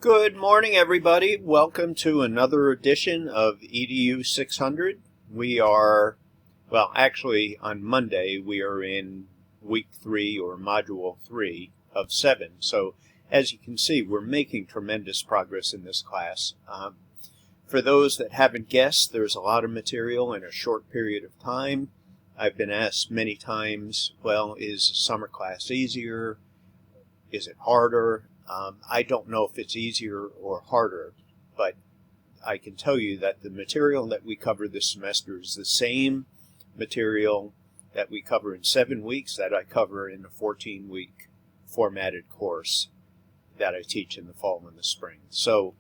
Good morning, everybody. Welcome to another edition of EDU 600. We are, well, actually on Monday, we are in week 3 or module 3 of 7. So as you can see, we're making tremendous progress in this class. For those that haven't guessed, there's a lot of material in a short period of time. I've been asked many times, well, is summer class easier? Is it harder? I don't know if it's easier or harder, but I can tell you that the material that we cover this semester is the same material that we cover in 7 weeks that I cover in a 14-week formatted course that I teach in the fall and the spring. So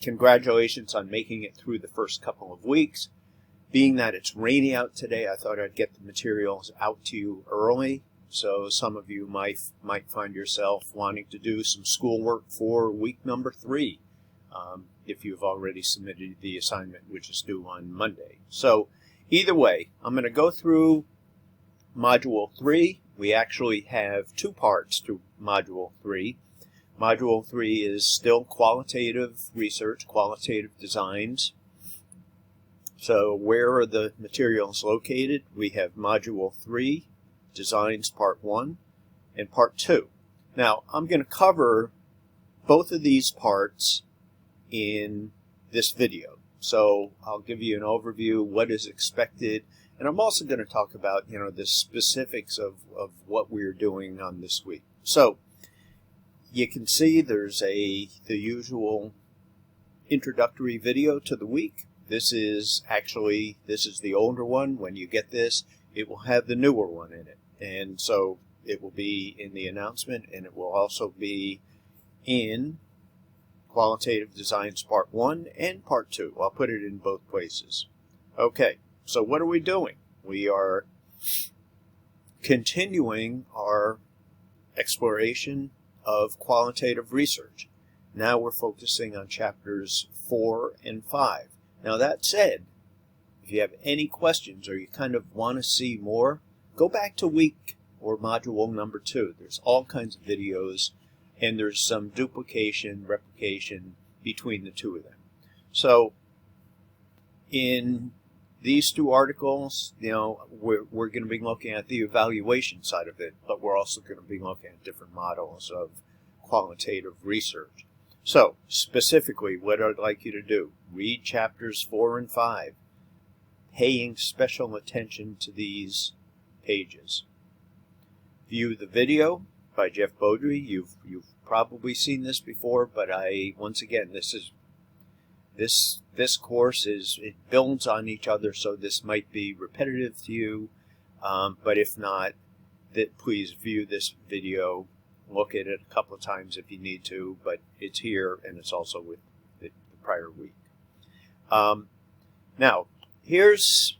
congratulations on making it through the first couple of weeks. Being that it's rainy out today, I thought I'd get the materials out to you early. So some of you might find yourself wanting to do some schoolwork for week number 3 if you've already submitted the assignment, which is due on Monday. So either way, I'm going to go through Module 3. We actually have 2 parts to Module 3. Module 3 is still qualitative research, qualitative designs. So where are the materials located? We have Module 3. Designs Part 1 and Part 2. Now, I'm going to cover both of these parts in this video. So I'll give you an overview, what is expected, and I'm also going to talk about, the specifics of what we're doing on this week. So you can see there's the usual introductory video to the week. This is the older one. When you get this, it will have the newer one in it. And so it will be in the announcement, and it will also be in Qualitative Designs Part 1 and Part 2. I'll put it in both places. Okay, so what are we doing? We are continuing our exploration of qualitative research. Now we're focusing on chapters 4 and 5. Now that said, if you have any questions or you kind of want to see more, go back to week or module number 2. There's all kinds of videos, and there's some duplication, replication between the two of them. So in these 2 articles, we're going to be looking at the evaluation side of it, but we're also going to be looking at different models of qualitative research. So specifically, what I'd like you to do, read chapters 4 and 5, paying special attention to these pages. View the video by Jeff Beaudry. You've probably seen this before, but once again, this course it builds on each other, so this might be repetitive to you, but if not, please view this video. Look at it a couple of times if you need to, but it's here and it's also with the prior week. Now, here's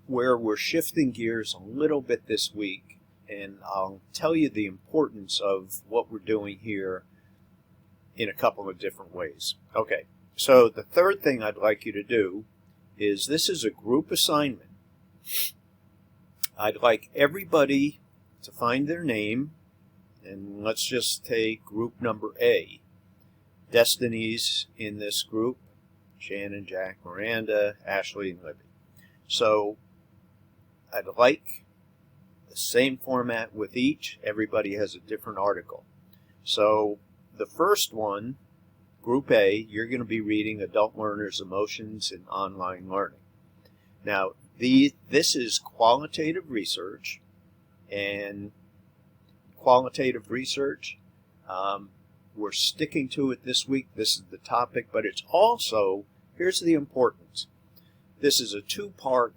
where we're shifting gears a little bit this week, and I'll tell you the importance of what we're doing here in a couple of different ways. Okay, so the third thing I'd like you to do is, this is a group assignment. I'd like everybody to find their name, and let's just take group number A. Destiny's in this group: Shannon, Jack, Miranda, Ashley, and Libby. So I'd like the same format with each. Everybody has a different article. So the first one, Group A, you're going to be reading Adult Learners' Emotions in Online Learning. Now, this is qualitative research, and qualitative research, we're sticking to it this week. This is the topic, but it's also, here's the importance. This is a two-part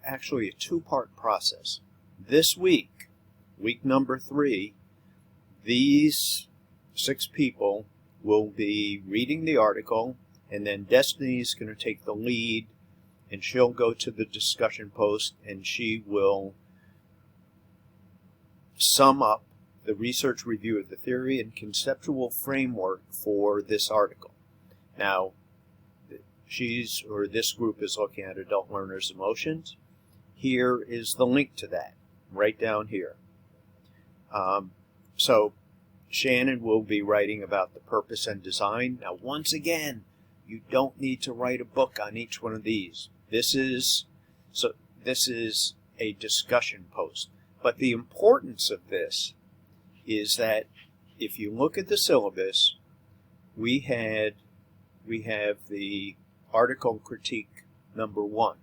process. This week, week number 3, these 6 people will be reading the article, and then Destiny's going to take the lead, and she'll go to the discussion post, and she will sum up the research review of the theory and conceptual framework for this article. Now, this group is looking at adult learners' emotions. Here is the link to that, right down here. So Shannon will be writing about the purpose and design. Now, once again, you don't need to write a book on each one of these. This is a discussion post. But the importance of this is that if you look at the syllabus, we have the article critique number 1.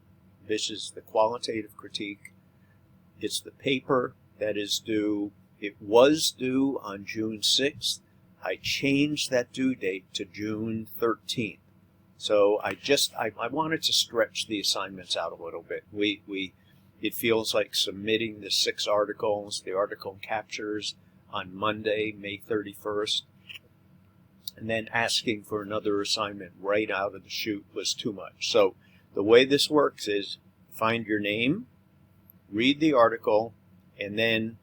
This is the qualitative critique. It's the paper that is due. It was due on June 6th. I changed that due date to June 13th. So I wanted to stretch the assignments out a little bit. It feels like submitting the 6 articles, the article captures on Monday, May 31st, and then asking for another assignment right out of the chute was too much. So the way this works is find your name, read the article, and then,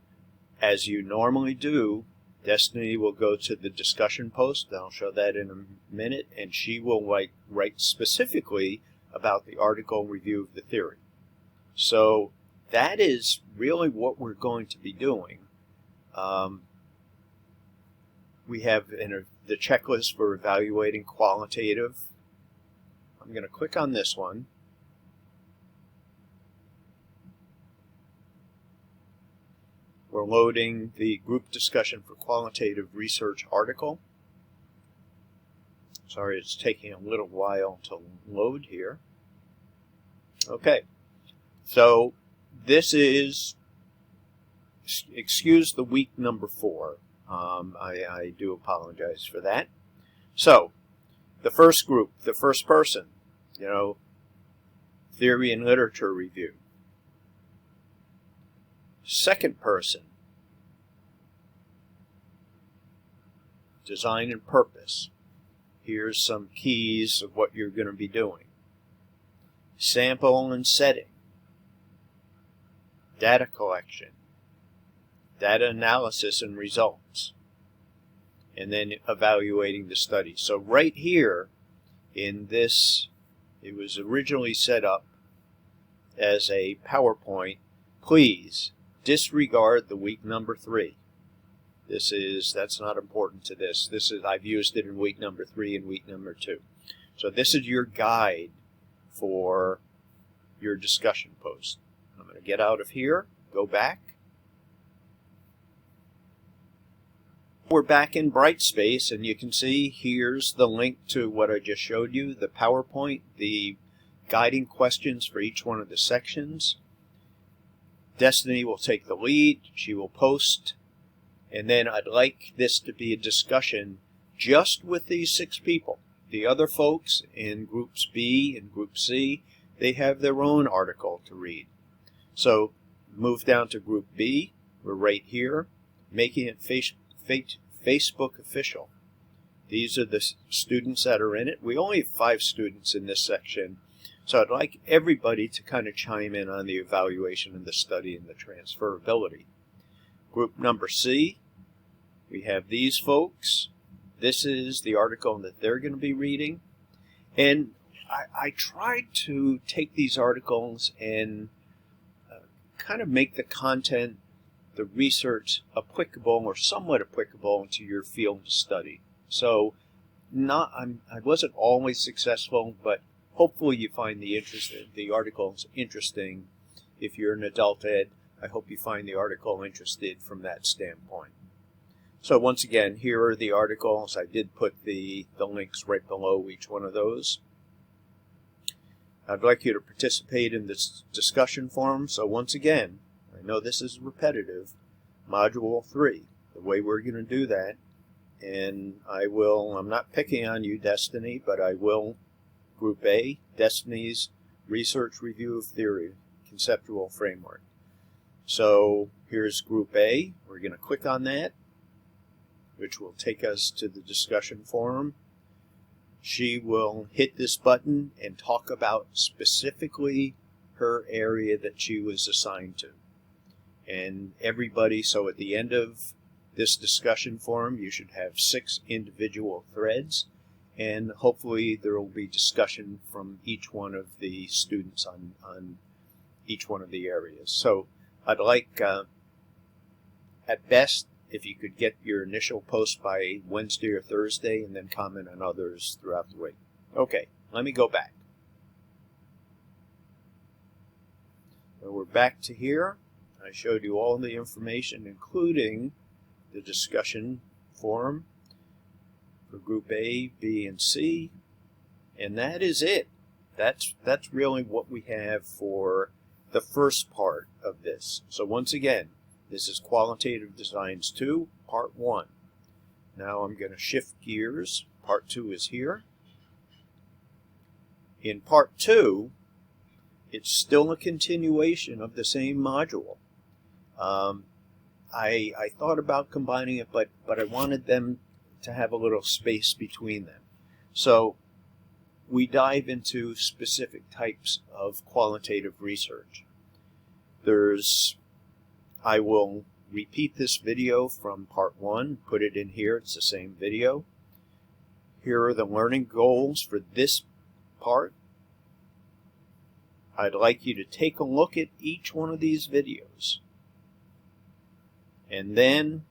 as you normally do, Destiny will go to the discussion post. I'll show that in a minute, and she will write specifically about the article review of the theory. So that is really what we're going to be doing. We have the checklist for evaluating qualitative. I'm going to click on this one. We're loading the group discussion for qualitative research article. Sorry, it's taking a little while to load here. Okay, so this is, excuse the week number 4. I do apologize for that. So, the first group, the first person, theory and literature review. Second person, design and purpose. Here's some keys of what you're going to be doing. Sample and setting. Data collection. Data analysis and results. And then evaluating the study. So right here in this, it was originally set up as a PowerPoint. Please disregard the week number 3. That's not important to this. I've used it in week number 3 and week number 2. So this is your guide for your discussion post. I'm going to get out of here, go back. We're back in Brightspace, and you can see here's the link to what I just showed you, the PowerPoint, the guiding questions for each one of the sections. Destiny will take the lead. She will post. And then I'd like this to be a discussion just with these 6 people. The other folks in groups B and group C, they have their own article to read. So move down to group B. We're right here, making it Facebook official. These are the students that are in it. We only have 5 students in this section. So I'd like everybody to kind of chime in on the evaluation and the study and the transferability. Group number C, we have these folks. This is the article that they're going to be reading. And I tried to take these articles and kind of make the content, the research applicable or somewhat applicable to your field of study. So I wasn't always successful, but hopefully you find the articles interesting. If you're an adult ed, I hope you find the article interested from that standpoint. So once again, here are the articles. I did put the links right below each one of those. I'd like you to participate in this discussion forum. So once again, I know this is repetitive, Module 3, the way we're going to do that. And I'm not picking on you, Destiny, but I will. Group A, Destiny's Research Review of Theory, Conceptual Framework. So here's Group A. We're going to click on that, which will take us to the discussion forum. She will hit this button and talk about specifically her area that she was assigned to. And everybody, so at the end of this discussion forum, you should have 6 individual threads, and hopefully there will be discussion from each one of the students on each one of the areas. So I'd like, at best, if you could get your initial post by Wednesday or Thursday and then comment on others throughout the week. Okay, let me go back. So we're back to here. I showed you all the information, including the discussion forum for Group A, B, and C. And that is it. That's really what we have for the first part of this. So once again, this is Qualitative Designs 2, Part 1. Now I'm going to shift gears. Part 2 is here. In Part 2, it's still a continuation of the same module. I thought about combining it, but I wanted them to have a little space between them. So we dive into specific types of qualitative research. I will repeat this video from Part 1, put it in here, it's the same video. Here are the learning goals for this part. I'd like you to take a look at each one of these videos. And then,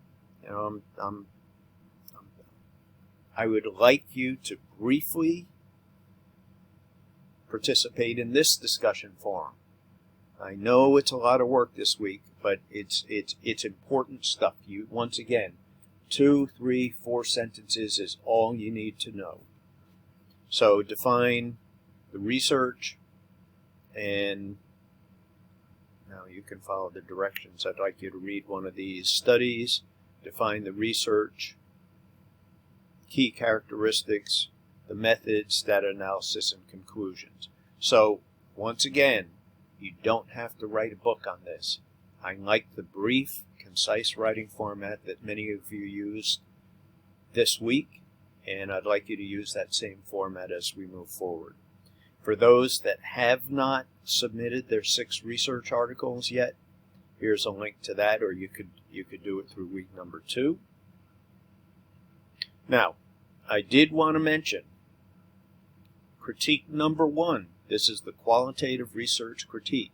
I would like you to briefly participate in this discussion forum. I know it's a lot of work this week, but it's important stuff. Once again, 2, 3, 4 sentences is all you need to know. So define the research, and now you can follow the directions. I'd like you to read one of these studies, define the research, key characteristics, the methods, data analysis, and conclusions. So once again, you don't have to write a book on this. I like the brief, concise writing format that many of you used this week, and I'd like you to use that same format as we move forward. For those that have not submitted their 6 research articles yet, here's a link to that, or you could do it through week number 2. Now, I did want to mention critique number 1. This is the qualitative research critique.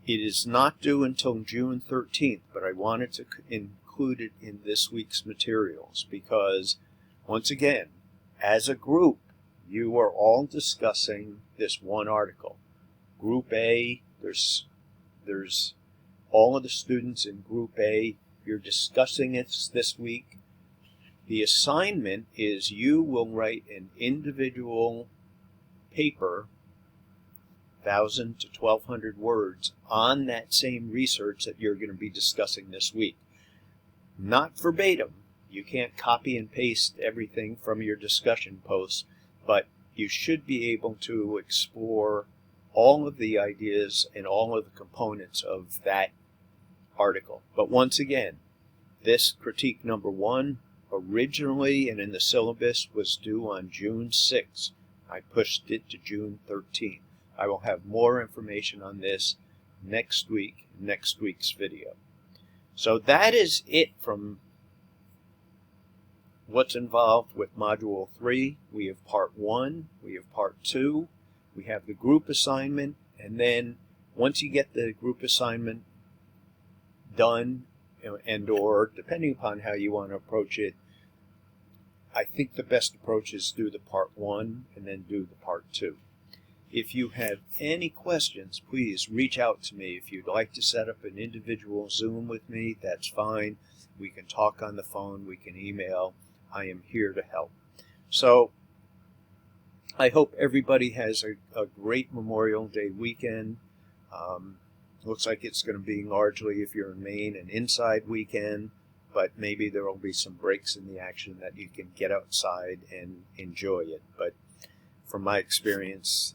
It is not due until June 13th, but I wanted to include it in this week's materials because, once again, as a group, you are all discussing this one article. Group A, there's all of the students in Group A. You're discussing it this week. The assignment is you will write an individual paper, 1,000 to 1,200 words, on that same research that you're going to be discussing this week. Not verbatim. You can't copy and paste everything from your discussion posts, but you should be able to explore all of the ideas and all of the components of that article. But once again, this critique number 1 originally and in the syllabus was due on June 6th. I pushed it to June 13th. I will have more information on this next week, next week's video. So that is it from what's involved with Module 3. We have Part 1, we have Part 2, we have the group assignment, and then once you get the group assignment done, and or depending upon how you want to approach it, I think the best approach is do the Part 1 and then do the Part 2. If you have any questions, please reach out to me. If you'd like to set up an individual Zoom with me, that's fine. We can talk on the phone, we can email. I am here to help. So I hope everybody has a great Memorial Day weekend. Looks like it's going to be largely, if you're in Maine, an inside weekend, but maybe there will be some breaks in the action that you can get outside and enjoy it. But from my experience,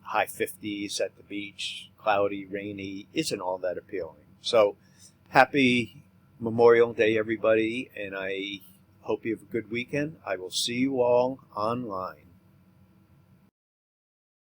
high 50s at the beach, cloudy, rainy, isn't all that appealing. So happy Memorial Day, everybody, and I hope you have a good weekend. I will see you all online.